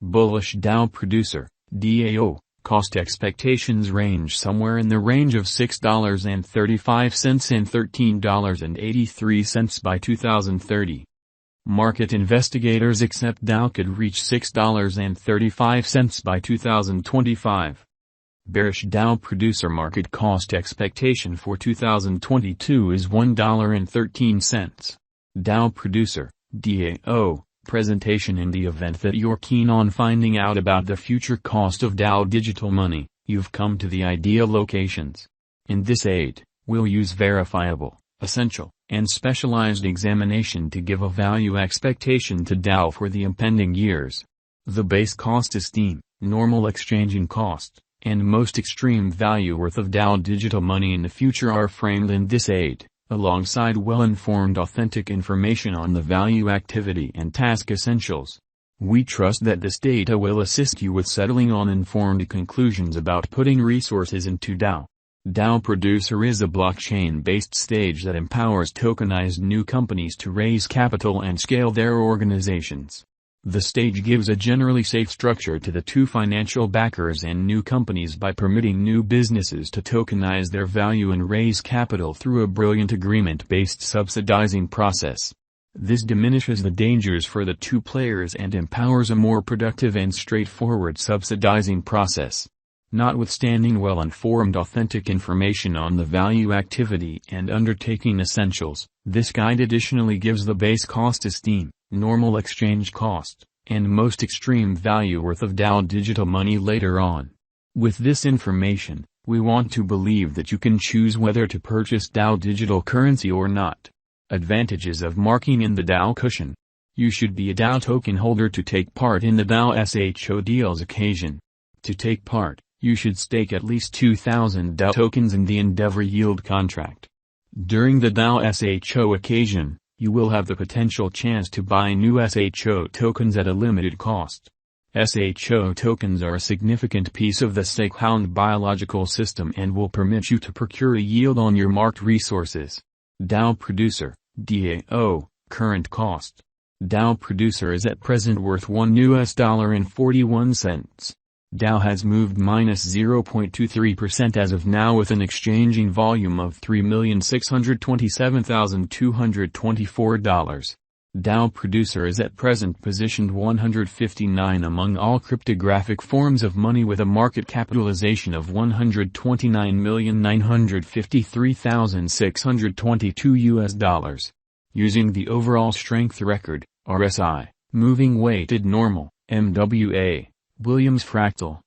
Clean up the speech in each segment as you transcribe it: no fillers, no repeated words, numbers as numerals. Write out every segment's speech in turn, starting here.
Bullish Dow producer, DAO, cost expectations range somewhere in the range of $6.35 and $13.83 by 2030. Market investigators expect Dow could reach $6.35 by 2025. Bearish Dow producer market cost expectation for 2022 is $1.13. Dow producer, DAO, presentation. In the event that you're keen on finding out about the future cost of Dow digital money, you've come to the ideal locations. In this aid, we'll use verifiable, essential, and specialized examination to give a value expectation to Dow for the impending years. The base cost estimate, normal exchanging cost, and most extreme value worth of Dow digital money in the future are framed in this aid, alongside well-informed authentic information on the value activity and task essentials. We trust that this data will assist you with settling on informed conclusions about putting resources into Dow. Dow Producer is a blockchain-based stage that empowers tokenized new companies to raise capital and scale their organizations. The stage gives a generally safe structure to the two financial backers and new companies by permitting new businesses to tokenize their value and raise capital through a brilliant agreement-based subsidizing process. This diminishes the dangers for the two players and empowers a more productive and straightforward subsidizing process. Notwithstanding well-informed authentic information on the value activity and undertaking essentials, this guide additionally gives the base cost estimate, normal exchange cost, and most extreme value worth of Dow digital money later on. With this information, we want to believe that you can choose whether to purchase Dow digital currency or not. Advantages of marking in the Dow cushion. You should be a Dow token holder to take part in the Dow SHO deals occasion. To take part, you should stake at least 2,000 Dow tokens in the Endeavor yield contract. During the Dow SHO occasion, you will have the potential chance to buy new SHO tokens at a limited cost. SHO tokens are a significant piece of the stakehound biological system and will permit you to procure a yield on your marked resources. Dow Producer, DAO, current cost. Dow Producer is at present worth $1.41. Dow has moved -0.23% as of now with an exchanging volume of $3,627,224. Dow Producer is at present positioned 159 among all cryptographic forms of money with a market capitalization of $129,953,622. Using the overall strength record, RSI, moving weighted normal, MWA, Williams fractal,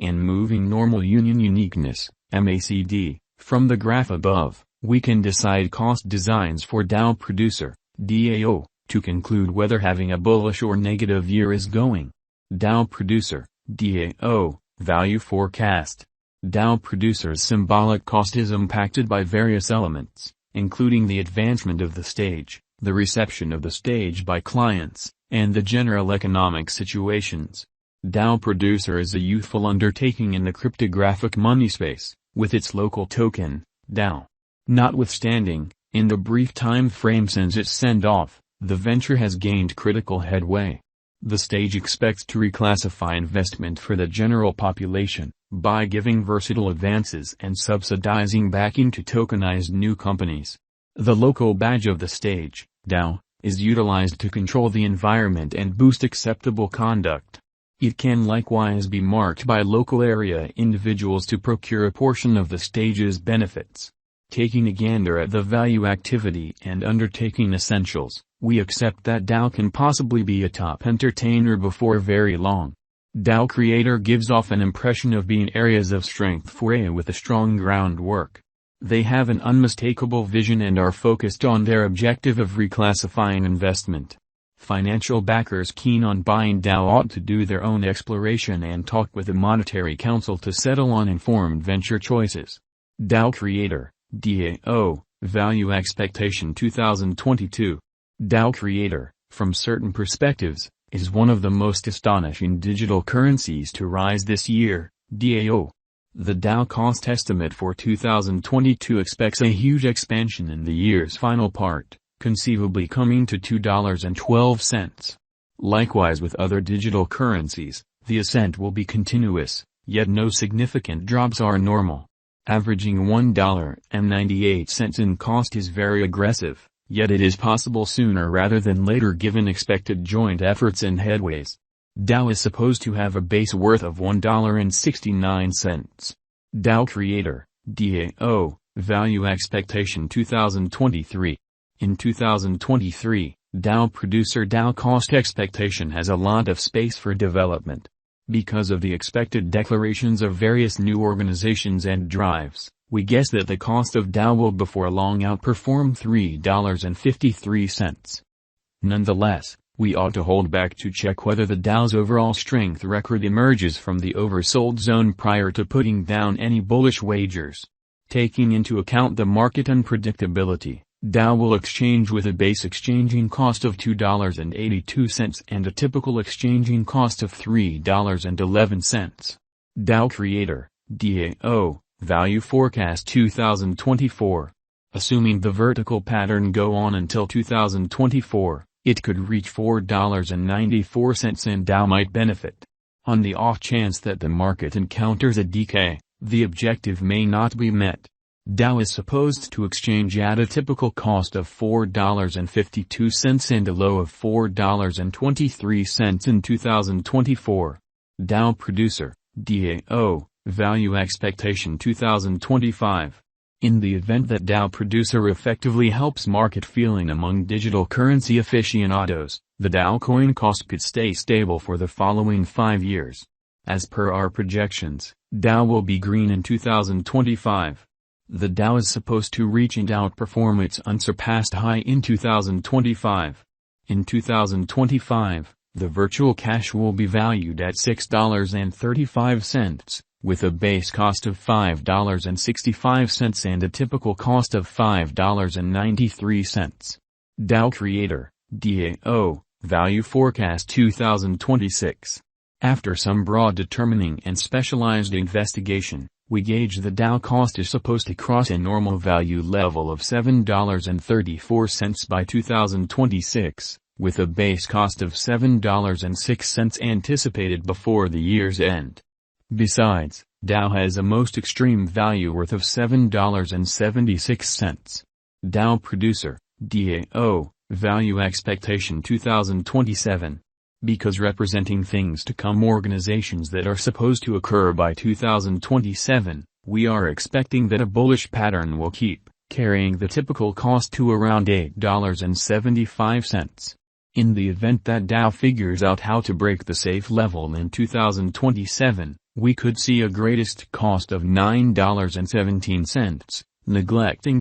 and moving normal union uniqueness, MACD. From the graph above, we can decide cost designs for Dow Producer, DAO, to conclude whether having a bullish or negative year is going. Dow Producer, DAO, value forecast. Dow Producer's symbolic cost is impacted by various elements, including the advancement of the stage, the reception of the stage by clients, and the general economic situations. Dow Producer is a youthful undertaking in the cryptographic money space, with its local token, Dow. Notwithstanding, in the brief time frame since its send-off, the venture has gained critical headway. The stage expects to reclassify investment for the general population, by giving versatile advances and subsidizing backing to tokenized new companies. The local badge of the stage, Dow, is utilized to control the environment and boost acceptable conduct. It can likewise be marked by local area individuals to procure a portion of the stage's benefits. Taking a gander at the value activity and undertaking essentials, we accept that Dow can possibly be a top entertainer before very long. Dow Creator gives off an impression of being areas of strength for AA with a strong groundwork. They have an unmistakable vision and are focused on their objective of reclassifying investment. Financial backers keen on buying Dow ought to do their own exploration and talk with the Monetary Council to settle on informed venture choices. Dow Creator, DAO, Value Expectation 2022. Dow Creator, from certain perspectives, is one of the most astonishing digital currencies to rise this year, DAO. The Dow cost estimate for 2022 expects a huge expansion in the year's final part, conceivably coming to $2.12. Likewise with other digital currencies, the ascent will be continuous, yet no significant drops are normal. Averaging $1.98 in cost is very aggressive, yet it is possible sooner rather than later given expected joint efforts and headways. DAO is supposed to have a base worth of $1.69. DAO Creator, DAO, Value Expectation 2023. In 2023, DAO Producer DAO Cost Expectation has a lot of space for development. Because of the expected declarations of various new organizations and drives, we guess that the cost of DAO will before long outperform $3.53. Nonetheless, we ought to hold back to check whether the DAO's overall strength record emerges from the oversold zone prior to putting down any bullish wagers. Taking into account the market unpredictability, DAO will exchange with a base exchanging cost of $2.82 and a typical exchanging cost of $3.11. DAO Creator, DAO, Value Forecast 2024. Assuming the vertical pattern go on until 2024, it could reach $4.94 and DAO might benefit. On the off chance that the market encounters a decay, the objective may not be met. DAO is supposed to exchange at a typical cost of $4.52 and a low of $4.23 in 2024. DAO Producer, DAO, Value Expectation 2025. In the event that DAO Producer effectively helps market feeling among digital currency aficionados, the DAO coin cost could stay stable for the following 5 years. As per our projections, DAO will be green in 2025. The DAO is supposed to reach and outperform its unsurpassed high in 2025. In 2025, the virtual cash will be valued at $6.35, with a base cost of $5.65 and a typical cost of $5.93. DAO Creator, DAO, Value Forecast 2026. After some broad determining and specialized investigation, we gauge the DAO cost is supposed to cross a normal value level of $7.34 by 2026, with a base cost of $7.06 anticipated before the year's end. Besides, DAO has a most extreme value worth of $7.76. DAO Producer, DAO, Value Expectation 2027. Because representing things to come organizations that are supposed to occur by 2027, we are expecting that a bullish pattern will keep carrying the typical cost to around $8.75. In the event that DAO figures out how to break the safe level in 2027, we could see a greatest cost of $9.17, neglecting